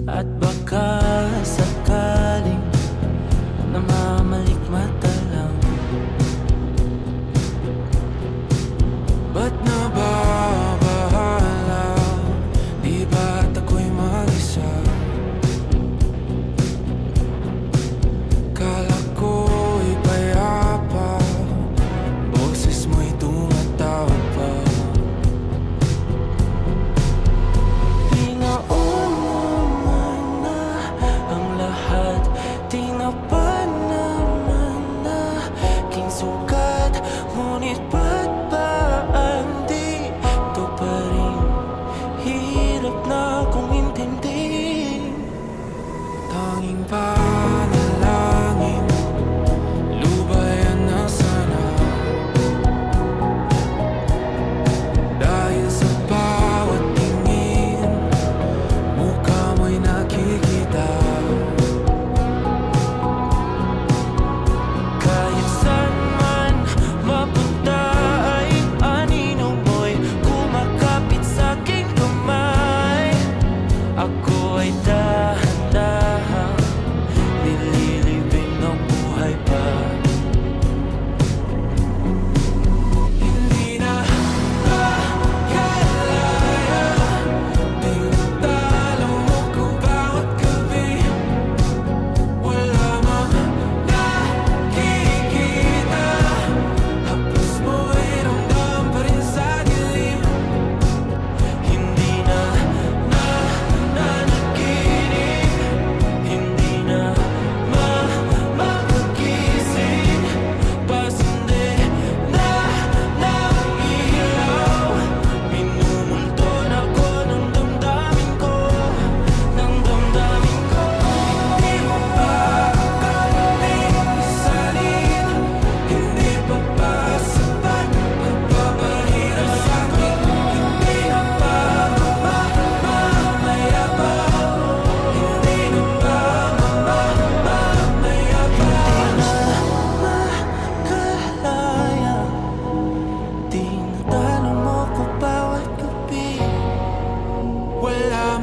At baka sakaling namamalikmata lang. Ba't nababahala? Di ba't ako'y mag-isa? Kala ko'y payapa, boses mo'y tumatawag pa. Tinapan naman na aking sugat, ngunit ba't ba andito pa rin? Hirap na akong intindihin. Tanging panalangin, lubayan na sana. Dahil sa bawat tingin, mukha mo'y nakikita. Ako ay dahan-dahang nililibing ng buhay pa. Hindi na makalaya, tinatalo mo ko bawat gabi. Wala mang nakikita, hapos mo'y ramdam pa rin sa dilim. Hindi na wala